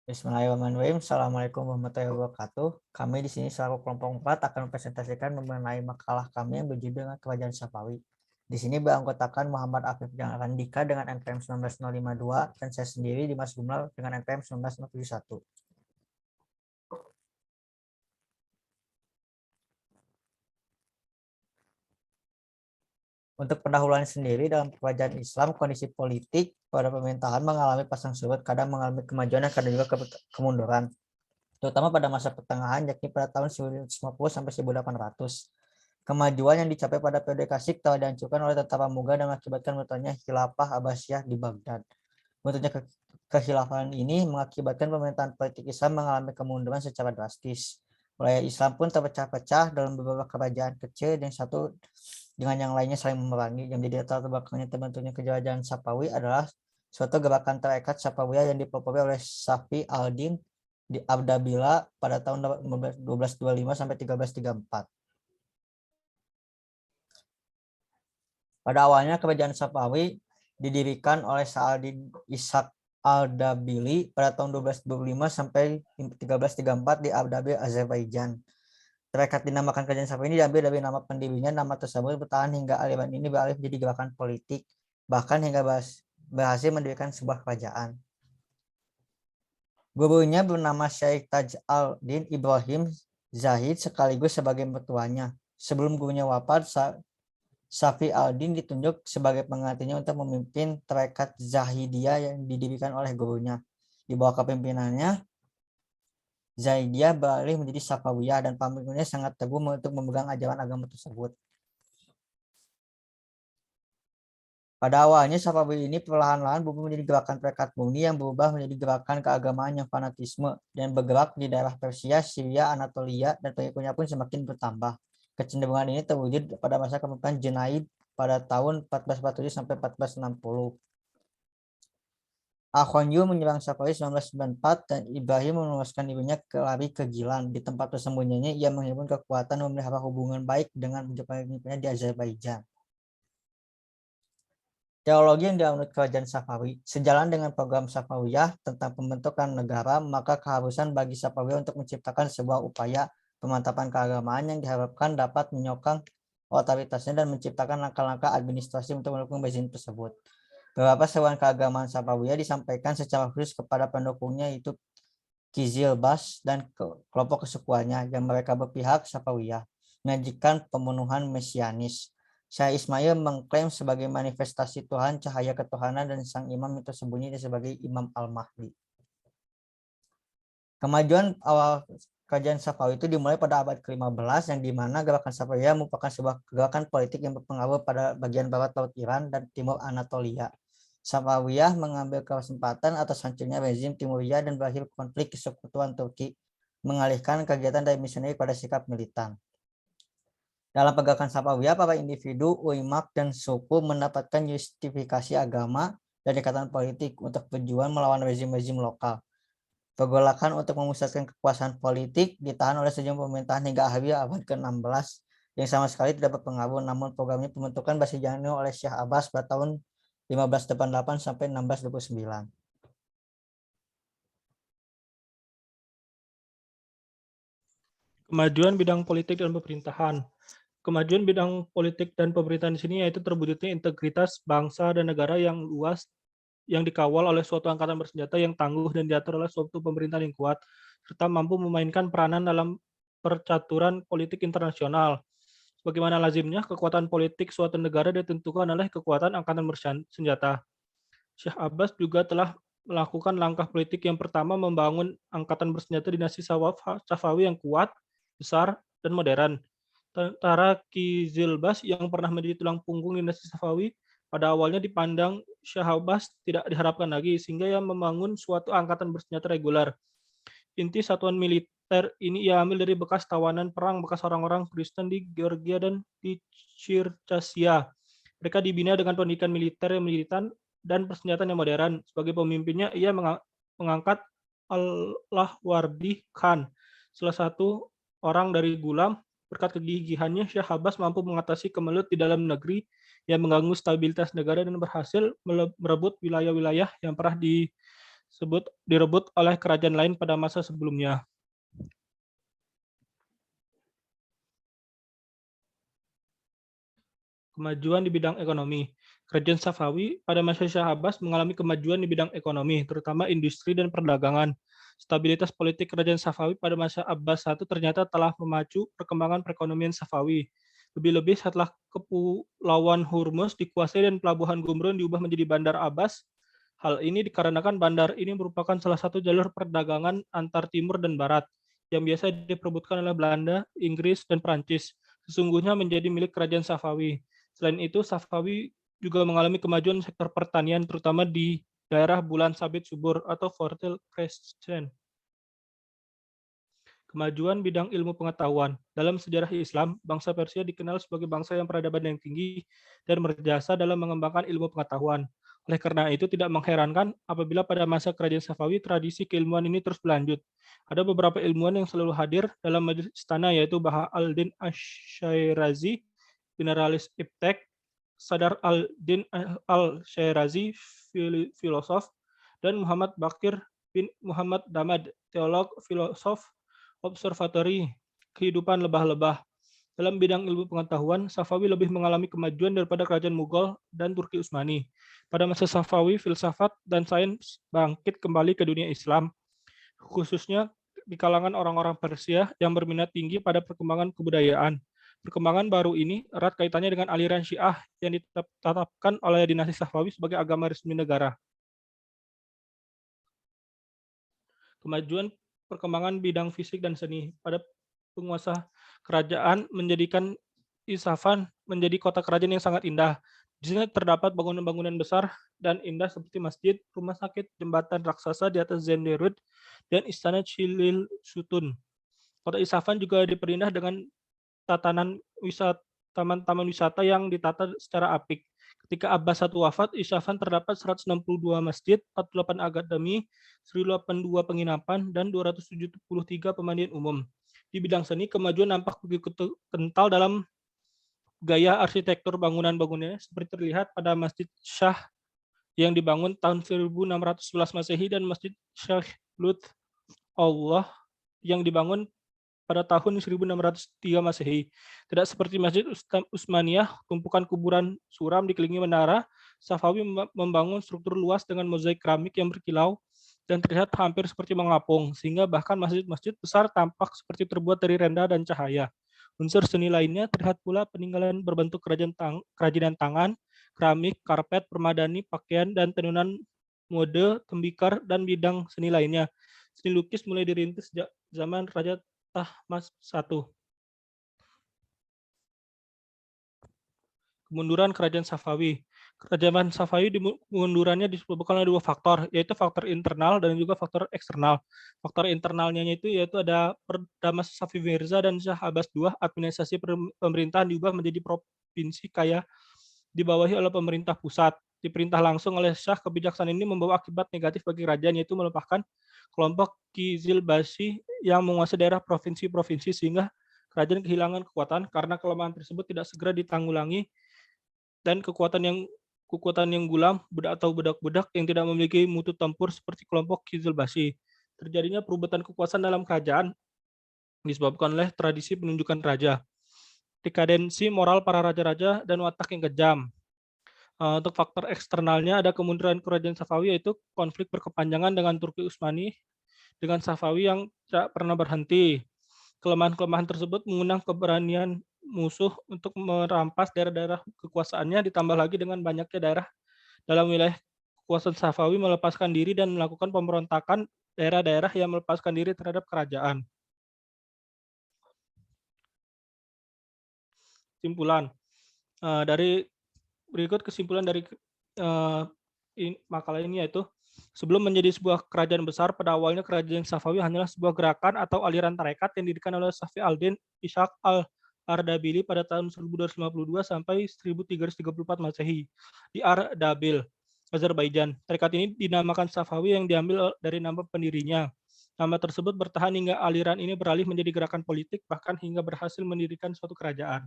Bismillahirrahmanirrahim. Assalamualaikum warahmatullahi wabarakatuh. Kami di sini selaku kelompok 4 akan mempresentasikan mengenai makalah kami yang berjudul dengan Kerajaan Sapawi. Di sini beranggotakan Muhammad Afif dan Randika dengan NPM 19052 dan saya sendiri Dimas Gumlar dengan NPM 19071. Untuk pendahuluan sendiri dalam kerajaan Islam, kondisi politik pada pemerintahan mengalami pasang surut, kadang mengalami kemajuan dan kadang juga kemunduran, terutama pada masa pertengahan yakni pada tahun 1950 sampai 1800. Kemajuan yang dicapai pada periode Kasik telah dihancurkan oleh tentara Mughal dan mengakibatkan runtuhnya Khilafah Abbasiyah di Baghdad. Runtuhnya kekhilafan ini mengakibatkan pemerintahan politik Islam mengalami kemunduran secara drastis. Wilayah Islam pun terpecah-pecah dalam beberapa kerajaan kecil dan satu dengan yang lainnya saling memerangi. Yang menjadi latar belakangnya terbentuknya kerajaan Sapawi adalah suatu gerakan tarekat Sapawiyah yang dipelopori oleh Safi al-Din di Ardabila pada tahun 1225 sampai 1334. Pada awalnya kerajaan Sapawi didirikan oleh Sa'adin Ishaq al-Dabili pada tahun 1225 sampai 1334 di Ardabil, Azerbaijan. Tarekat dinamakan kerajaan Sapawi ini diambil dari nama pendirinya. Nama tersebut bertahan hingga aliran ini beralih menjadi gerakan politik, bahkan hingga berhasil mendirikan sebuah kerajaan. Gurunya bernama Syekh Taj al-Din Ibrahim Zahid sekaligus sebagai mertuanya. Sebelum gurunya wafat, Safi al-Din ditunjuk sebagai penggantinya untuk memimpin tarekat Zahidiyah yang didirikan oleh gurunya. Di bawah kepemimpinannya, Zahidiyah beralih menjadi Safawiyah dan pemimpinnya sangat teguh untuk memegang ajaran agama tersebut. Pada awalnya Safawi ini perlahan-lahan berubah menjadi gerakan tarekat murni yang berubah menjadi gerakan keagamaan yang fanatisme dan bergerak di daerah Persia, Syria, Anatolia, dan pengikutnya pun semakin bertambah. Kecenderungan ini terwujud pada masa kepemimpinan Junaid pada tahun 1447 sampai 1460. Akhonyu menyerang Safawi 1994 dan Ibrahim meluaskan dirinya lari ke Gilan. Di tempat tersembunyinya ia menghimpun kekuatan memelihara hubungan baik dengan pemimpinnya di Azerbaijan. Teologi yang dianut kerajaan Safawi sejalan dengan program Safawiyah tentang pembentukan negara, maka keharusan bagi Safawiyah untuk menciptakan sebuah upaya pemantapan keagamaan yang diharapkan dapat menyokong otoritasnya dan menciptakan langkah-langkah administrasi untuk mendukung rezim tersebut. Beberapa seruan keagamaan Safawiyah disampaikan secara khusus kepada pendukungnya, yaitu Kizilbash dan kelompok kesukuannya yang mereka berpihak Safawiyah, menyajikan pembunuhan mesianis. Syekh Ismail mengklaim sebagai manifestasi Tuhan, cahaya ketuhanan, dan sang imam itu tersembunyi sebagai Imam Al-Mahdi. Kemajuan awal kerajaan Safawi itu dimulai pada abad ke-15 yang dimana gerakan Safawiyah merupakan sebuah gerakan politik yang berpengaruh pada bagian barat laut Iran dan timur Anatolia. Safawiyah mengambil kesempatan atas hancurnya rezim Timuriyah dan berakhir konflik kesekutuan Turki, mengalihkan kegiatan dari misioner pada sikap militan. Dalam pergerakan Safawiyah, para individu, ulama, dan suku mendapatkan justifikasi agama dan ikatan politik untuk berjuang melawan rezim-rezim lokal. Pergolakan untuk memusatkan kekuasaan politik ditahan oleh sejumlah pemerintahan hingga akhir abad ke-16 yang sama sekali tidak berpengaruh, namun programnya pembentukan masih dijalani oleh Syekh Abbas pada tahun 1588 sampai 1629. Kemajuan bidang politik dan pemerintahan. Kemajuan bidang politik dan pemerintahan di sini yaitu terwujudnya integritas bangsa dan negara yang luas yang dikawal oleh suatu angkatan bersenjata yang tangguh dan diatur oleh suatu pemerintahan yang kuat, serta mampu memainkan peranan dalam percaturan politik internasional. Sebagaimana lazimnya, kekuatan politik suatu negara ditentukan oleh kekuatan angkatan bersenjata. Syekh Abbas juga telah melakukan langkah politik yang pertama membangun angkatan bersenjata dinasti Safawi yang kuat, besar, dan modern. Tentara Kizilbash yang pernah menjadi tulang punggung dinasti Safawi pada awalnya dipandang Syekh Abbas tidak diharapkan lagi, sehingga ia membangun suatu angkatan bersenjata reguler. Inti satuan militer ini ia ambil dari bekas tawanan perang bekas orang-orang Kristen di Georgia dan di Circassia. Mereka dibina dengan pendidikan militer yang militan dan persenjataan yang modern. Sebagai pemimpinnya, ia mengangkat Al-Lahwardi Khan, salah satu orang dari Gulam. Berkat kegigihannya, Syekh Abbas mampu mengatasi kemelut di dalam negeri yang mengganggu stabilitas negara dan berhasil merebut wilayah-wilayah yang pernah direbut oleh kerajaan lain pada masa sebelumnya. Kemajuan di bidang ekonomi. Kerajaan Safawi pada masa Shah Abbas mengalami kemajuan di bidang ekonomi, terutama industri dan perdagangan. Stabilitas politik kerajaan Safawi pada masa Abbas I ternyata telah memacu perkembangan perekonomian Safawi. Lebih-lebih setelah Kepulauan Hormuz dikuasai dan pelabuhan Gumrun diubah menjadi Bandar Abbas. Hal ini dikarenakan bandar ini merupakan salah satu jalur perdagangan antar timur dan barat yang biasa diperebutkan oleh Belanda, Inggris, dan Prancis. Sesungguhnya menjadi milik kerajaan Safawi. Selain itu, Safawi juga mengalami kemajuan sektor pertanian, terutama di daerah bulan sabit subur atau Fertile Crescent. Kemajuan bidang ilmu pengetahuan. Dalam sejarah Islam, bangsa Persia dikenal sebagai bangsa yang peradaban yang tinggi dan berjasa dalam mengembangkan ilmu pengetahuan. Oleh karena itu, tidak mengherankan apabila pada masa kerajaan Safawi, tradisi keilmuan ini terus berlanjut. Ada beberapa ilmuwan yang selalu hadir dalam majelis istana, yaitu Baha al-Din Asy-Syairazi, generalis iptek, Sadar al-Din al-Syairazi, filosof, dan Muhammad Bakir bin Muhammad Damad, teolog, filosof, observatori kehidupan lebah-lebah. Dalam bidang ilmu pengetahuan, Safawi lebih mengalami kemajuan daripada kerajaan Mughal dan Turki Utsmani. Pada masa Safawi, filsafat dan sains bangkit kembali ke dunia Islam, khususnya di kalangan orang-orang Persia yang berminat tinggi pada perkembangan kebudayaan. Perkembangan baru ini erat kaitannya dengan aliran Syiah yang ditetapkan oleh dinasti Safawi sebagai agama resmi negara. Kemajuan perkembangan bidang fisik dan seni. Pada penguasa kerajaan menjadikan Isfahan menjadi kota kerajaan yang sangat indah. Di sini terdapat bangunan-bangunan besar dan indah seperti masjid, rumah sakit, jembatan raksasa di atas Zenderud, dan istana Cilil Sutun. Kota Isfahan juga diperindah dengan tatanan wisata, taman-taman wisata yang ditata secara apik. Ketika Abbas I wafat, Isfahan terdapat 162 masjid, 48 akademi, 1082 penginapan, dan 273 pemandian umum. Di bidang seni, kemajuan nampak begitu kental dalam gaya arsitektur bangunan-bangunannya, seperti terlihat pada Masjid Shah yang dibangun tahun 1611 Masehi dan Masjid Syekh Lutf Allah yang dibangun pada tahun 1603 Masehi. Tidak seperti Masjid Utsmaniyah, tumpukan kuburan suram dikelilingi menara, Safawi membangun struktur luas dengan mozaik keramik yang berkilau dan terlihat hampir seperti mengapung, sehingga bahkan masjid-masjid besar tampak seperti terbuat dari renda dan cahaya. Unsur seni lainnya terlihat pula peninggalan berbentuk kerajinan tangan, keramik, karpet, permadani, pakaian, dan tenunan mode, tembikar, dan bidang seni lainnya. Seni lukis mulai dirintis sejak zaman Raja Tahmasp I. Kemunduran kerajaan Safawi. Kerajaan Safawi kemundurannya disebabkan oleh dua faktor, yaitu faktor internal dan juga faktor eksternal. Faktor internalnya itu yaitu ada Pertama Safawi Mirza dan Shah Abbas II, administrasi pemerintahan diubah menjadi provinsi kaya dibawahi oleh pemerintah pusat. Diperintah langsung oleh Shah, kebijaksanaan ini membawa akibat negatif bagi kerajaan, yaitu melepaskan kelompok Qizilbashi yang menguasai daerah provinsi-provinsi sehingga kerajaan kehilangan kekuatan karena kelemahan tersebut tidak segera ditanggulangi dan kekuatan yang gulam, budak atau budak-budak yang tidak memiliki mutu tempur seperti kelompok Qizilbashi. Terjadinya perebutan kekuasaan dalam kerajaan disebabkan oleh tradisi penunjukan raja, dekadensi moral para raja-raja, dan watak yang kejam. Untuk faktor eksternalnya ada kemunduran kerajaan Safawi, yaitu konflik berkepanjangan dengan Turki Utsmani dengan Safawi yang tidak pernah berhenti. Kelemahan-kelemahan tersebut mengundang keberanian musuh untuk merampas daerah-daerah kekuasaannya, ditambah lagi dengan banyaknya daerah dalam wilayah kekuasaan Safawi melepaskan diri dan melakukan pemberontakan daerah-daerah yang melepaskan diri terhadap kerajaan. Kesimpulan. Dari berikut kesimpulan dari makalah ini yaitu, sebelum menjadi sebuah kerajaan besar, pada awalnya kerajaan Safawi hanyalah sebuah gerakan atau aliran tarekat yang didirikan oleh Safi al-Din Ishaq al-Ardabili pada tahun 1252 sampai 1334 Masehi di Ardabil, Azerbaijan. Tarekat ini dinamakan Safawi yang diambil dari nama pendirinya. Nama tersebut bertahan hingga aliran ini beralih menjadi gerakan politik, bahkan hingga berhasil mendirikan suatu kerajaan.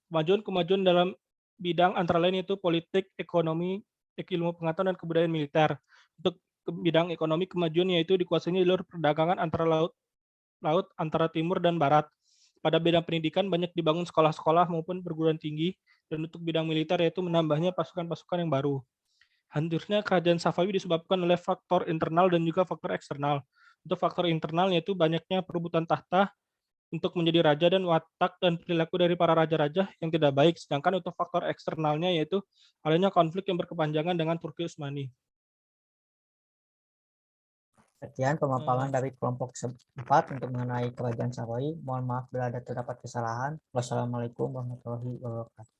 Kemajuan dalam bidang antara lain yaitu politik, ekonomi, ilmu pengetahuan, dan kebudayaan militer. Untuk ke bidang ekonomi kemajuan yaitu dikuasainya jalur perdagangan antara laut antara timur dan barat. Pada bidang pendidikan banyak dibangun sekolah-sekolah maupun perguruan tinggi, dan untuk bidang militer yaitu menambahnya pasukan-pasukan yang baru. Hancurnya kerajaan Safawi disebabkan oleh faktor internal dan juga faktor eksternal. Untuk faktor internal yaitu banyaknya perebutan tahta untuk menjadi raja dan watak dan perilaku dari para raja-raja yang tidak baik. Sedangkan untuk faktor eksternalnya yaitu adanya konflik yang berkepanjangan dengan Turki Utsmani. Sekian pemaparan dari kelompok 4 untuk mengenai kerajaan Safawi. Mohon maaf bila ada terdapat kesalahan. Wassalamualaikum warahmatullahi wabarakatuh.